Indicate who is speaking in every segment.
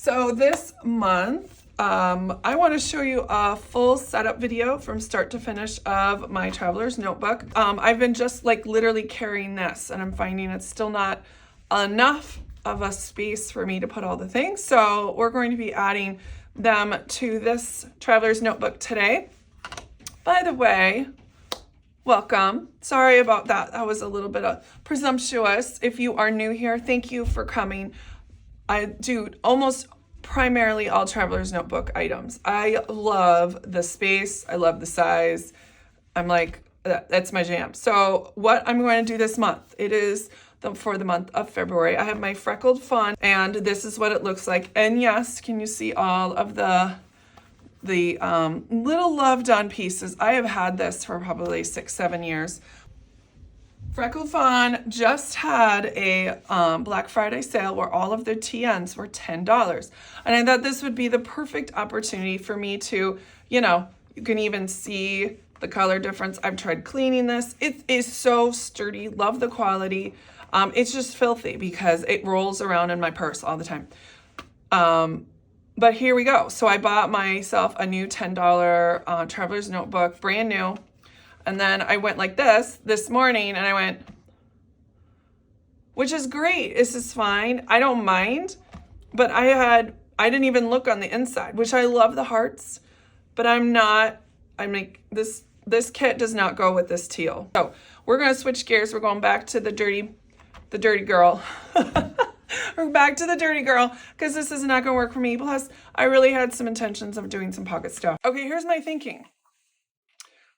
Speaker 1: So this month, I want to show you a full setup video from start to finish of my traveler's notebook. I've been just like literally carrying this, and I'm finding it's still not enough of a space for me to put all the things. So we're going to be adding them to this traveler's notebook today. By the way, welcome. Sorry about that. That was a little bit presumptuous. If you are new here, thank you for coming. I do almost primarily all traveler's notebook items. I love the space. I love the size. I'm like, that's my jam. So what I'm going to do this month, it is for the month of February. I have my freckled fawn, and this is what it looks like. And yes, can you see all of the little love done pieces? I have had this for probably 6-7 years. Freckled Fawn just had a Black Friday sale where all of their TNs were $10. And I thought this would be the perfect opportunity for me to, you can even see the color difference. I've tried cleaning this. It is so sturdy. Love the quality. It's just filthy because it rolls around in my purse all the time. But here we go. So I bought myself a new $10 traveler's notebook, brand new. And then I went like this morning, and I went, which is great. This is fine. I don't mind. But I didn't even look on the inside, which I love the hearts, but I'm like, this kit does not go with this teal. So we're going to switch gears. We're going back to the dirty girl. We're back to the dirty girl because this is not going to work for me. Plus, I really had some intentions of doing some pocket stuff. Okay, here's my thinking.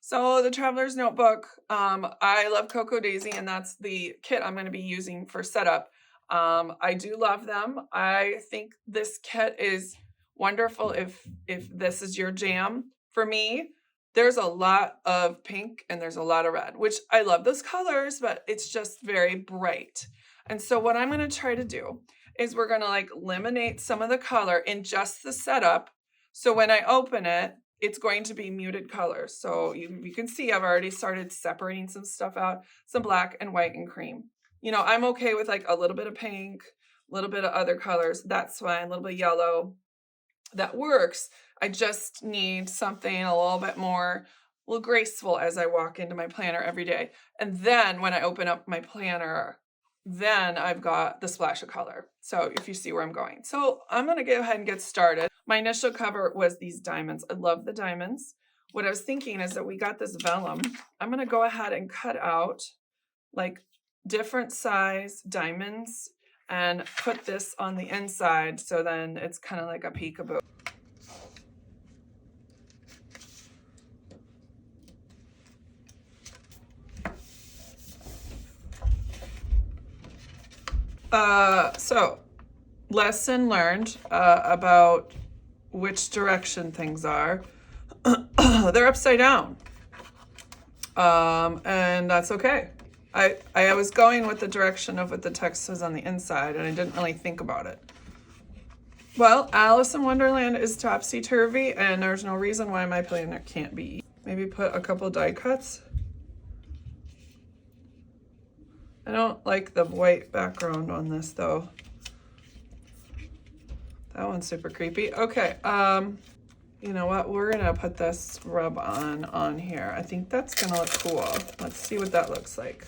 Speaker 1: So the traveler's notebook, I love Cocoa Daisy, and that's the kit I'm going to be using for setup. I do love them. I think this kit is wonderful if this is your jam. For me, there's a lot of pink and there's a lot of red, which I love those colors, but it's just very bright. And so what I'm going to try to do is we're going to like eliminate some of the color in just the setup. So when I open it, it's going to be muted colors. So you can see I've already started separating some stuff out, some black and white and cream. I'm okay with like a little bit of pink, a little bit of other colors. That's fine. A little bit of yellow. That works. I just need something a little bit more, a little graceful as I walk into my planner every day. And then when I open up my planner, then I've got the splash of color. So if you see where I'm going. So I'm going to go ahead and get started. My initial cover was these diamonds. I love the diamonds. What I was thinking is that we got this vellum. I'm going to go ahead and cut out like different size diamonds and put this on the inside. So then it's kind of like a peekaboo. So lesson learned about which direction things are. They're upside down. And that's okay. I was going with the direction of what the text was on the inside, and I didn't really think about it. Well, Alice in Wonderland is topsy-turvy, and there's no reason why my planner can't be. Maybe put a couple die cuts. I don't like the white background on this though. That one's super creepy. Okay, you know what? We're gonna put this rub on here. I think that's gonna look cool. Let's see what that looks like.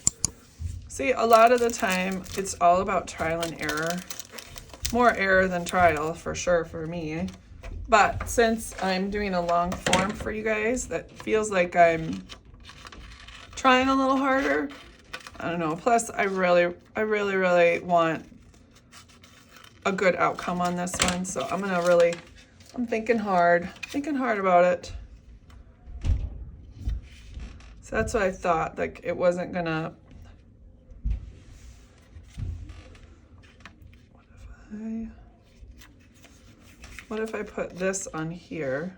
Speaker 1: See, a lot of the time it's all about trial and error. More error than trial for sure for me. But since I'm doing a long form for you guys, that feels like I'm trying a little harder. I don't know. Plus, I really want a good outcome on this one. So I'm thinking hard about it. So that's what I thought. Like it wasn't gonna. What if I put this on here?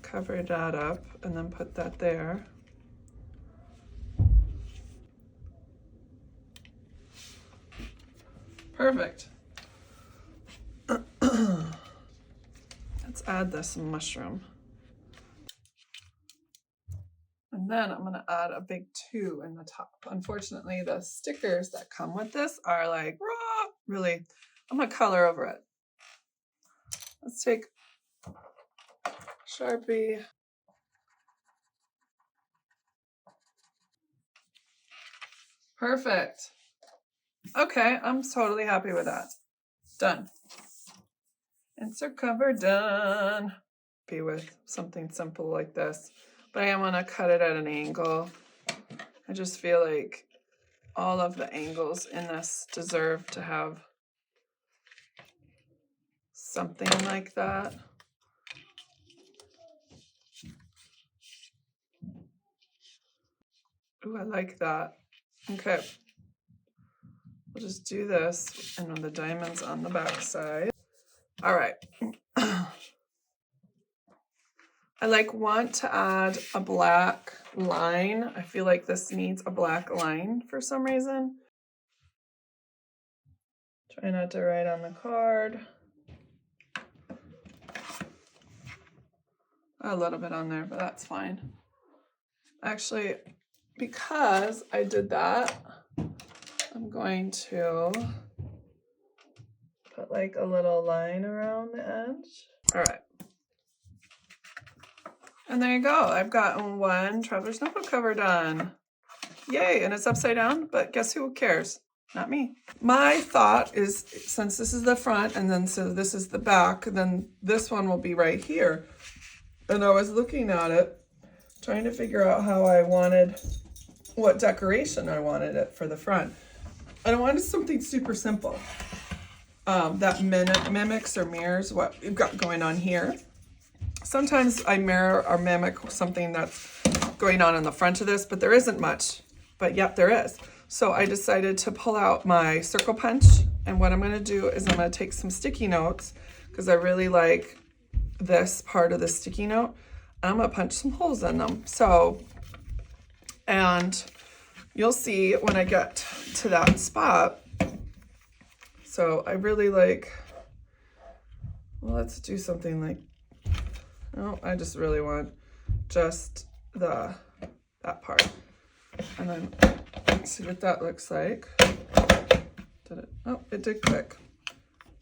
Speaker 1: Cover that up and then put that there. Perfect. Let's add this mushroom. And then I'm gonna add a big 2 in the top. Unfortunately, the stickers that come with this are like raw. really, I'm gonna color over it. Let's take Sharpie. Perfect. Okay, I'm totally happy with that. Done. Insert cover done. Be with something simple like this, but I am gonna cut it at an angle. I just feel like all of the angles in this deserve to have something like that. Ooh, I like that. Okay. We'll just do this, and then the diamonds on the back side. All right. I want to add a black line. I feel like this needs a black line for some reason. Try not to write on the card. A little bit on there, but that's fine. Actually, because I did that, I'm going to put like a little line around the edge. All right. And there you go. I've got one Traveler's Notebook cover done. Yay, and it's upside down, but guess who cares? Not me. My thought is, since this is the front and then so this is the back, then this one will be right here. And I was looking at it, trying to figure out how I wanted, what decoration I wanted it for the front. And I wanted something super simple that mimics or mirrors what we've got going on here. Sometimes I mirror or mimic something that's going on in the front of this, but there isn't much, but yet there is. So I decided to pull out my circle punch, and what I'm gonna do is I'm gonna take some sticky notes because I really like this part of the sticky note. And I'm gonna punch some holes in them. So, and you'll see when I get to that spot. So I really like, well, let's do something like, no, I just really want just that part. And then let's see what that looks like. Did it? Oh, it did click.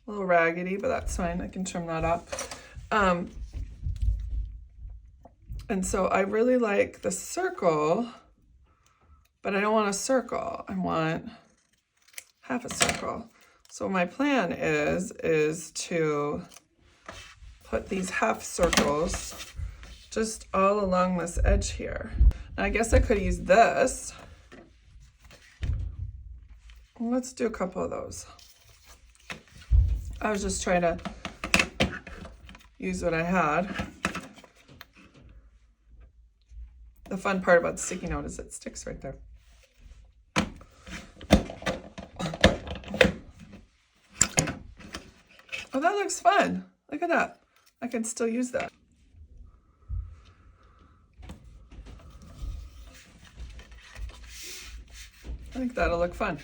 Speaker 1: A little raggedy, but that's fine. I can trim that up. And so I really like the circle, but I don't want a circle. I want half a circle. So my plan is to put these half circles just all along this edge here. Now, I guess I could use this. Let's do a couple of those. I was just trying to use what I had. The fun part about the sticky note is it sticks right there. Oh, that looks fun. Look at that. I can still use that. I think that'll look fun.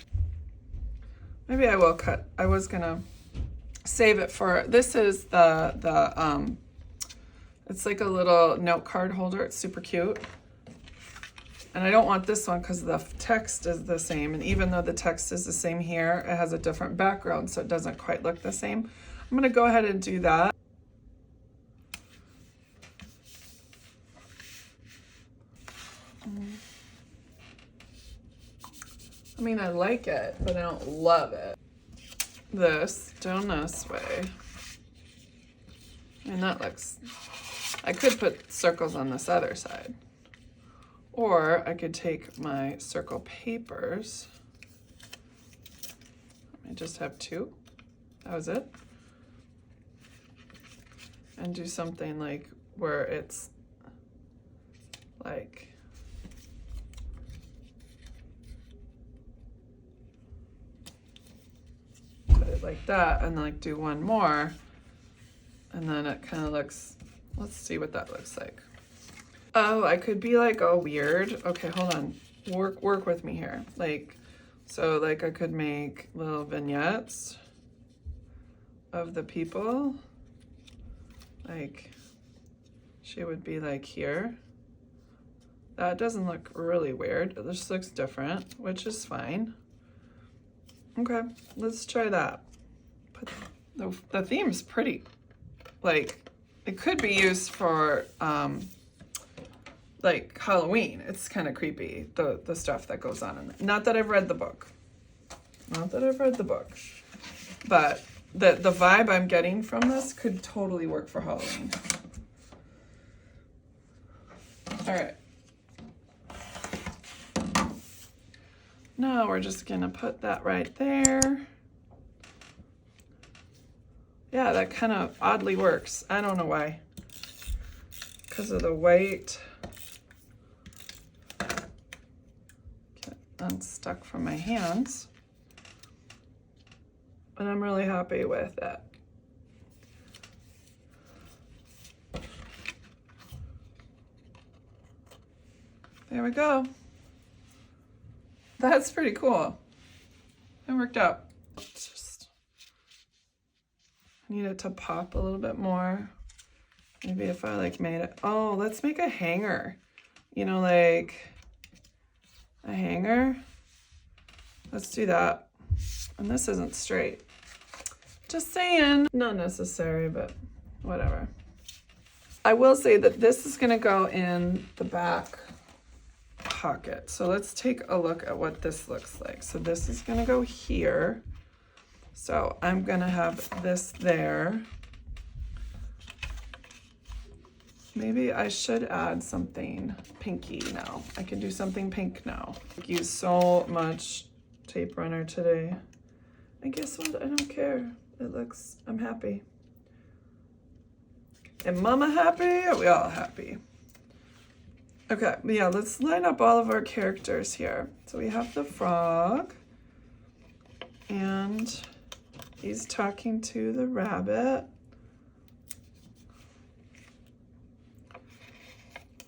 Speaker 1: Maybe I will cut. I was gonna save it for, this is the it's like a little note card holder. It's super cute. And I don't want this one because the text is the same. And even though the text is the same here, it has a different background, so it doesn't quite look the same. I'm gonna go ahead and do that. I mean, I like it, but I don't love it. This down this way. And that looks, I could put circles on this other side. Or I could take my circle papers. I just have two. That was it. And do something like where it's like, put it like that, and like do one more. And then it kind of looks, let's see what that looks like. Oh, I could be like, oh, weird. Okay, hold on. Work with me here. Like, so like I could make little vignettes of the people. Like, she would be like here. That doesn't look really weird. It just looks different, which is fine. Okay, let's try that. But the theme's pretty, like, it could be used for, like, Halloween. It's kind of creepy, the stuff that goes on in there. Not that I've read the book. Not that I've read the book. But the vibe I'm getting from this could totally work for Halloween. All right. Now we're just gonna put that right there. Yeah, that kind of oddly works. I don't know why. Because of the white. Get unstuck from my hands. But I'm really happy with it. There we go. That's pretty cool. It worked out. Just need it to pop a little bit more. Maybe if I like made it. Oh, let's make a hanger. You know, like a hanger. Let's do that. And this isn't straight. Just saying. Not necessary, but whatever. I will say that this is gonna go in the back pocket. So let's take a look at what this looks like. So this is gonna go here. So I'm gonna have this there. Maybe I should add something pinky now. I can do something pink now. I use so much tape runner today. And guess what? I don't care. It looks, I'm happy. And Mama happy? Are we all happy? Okay, yeah, let's line up all of our characters here. So we have the frog. And he's talking to the rabbit.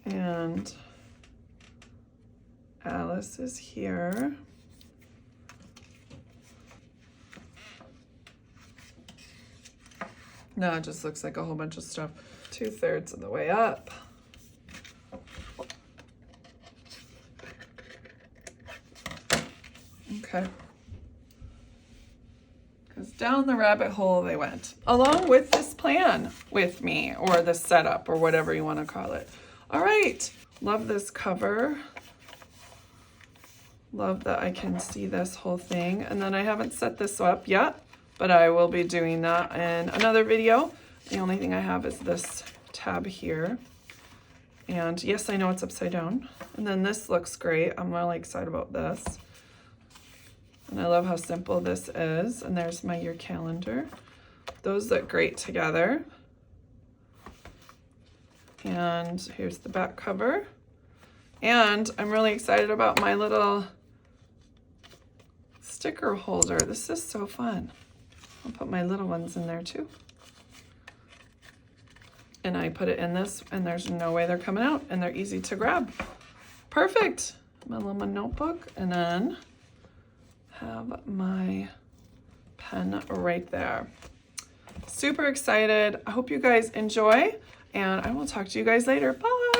Speaker 1: And Alice is here. No, it just looks like a whole bunch of stuff. 2/3 of the way up. Okay. Because down the rabbit hole they went, along with this plan with me, or the setup, or whatever you want to call it. All right, love this cover. Love that I can see this whole thing. And then I haven't set this up yet, but I will be doing that in another video. The only thing I have is this tab here. And yes, I know it's upside down. And then this looks great. I'm really excited about this. And I love how simple this is. And there's my year calendar. Those look great together. And here's the back cover. And I'm really excited about my little sticker holder. This is so fun. I'll put my little ones in there too. And I put it in this, and there's no way they're coming out, and they're easy to grab. Perfect. My little notebook, and then have my pen right there. Super excited. I hope you guys enjoy, and I will talk to you guys later. Bye.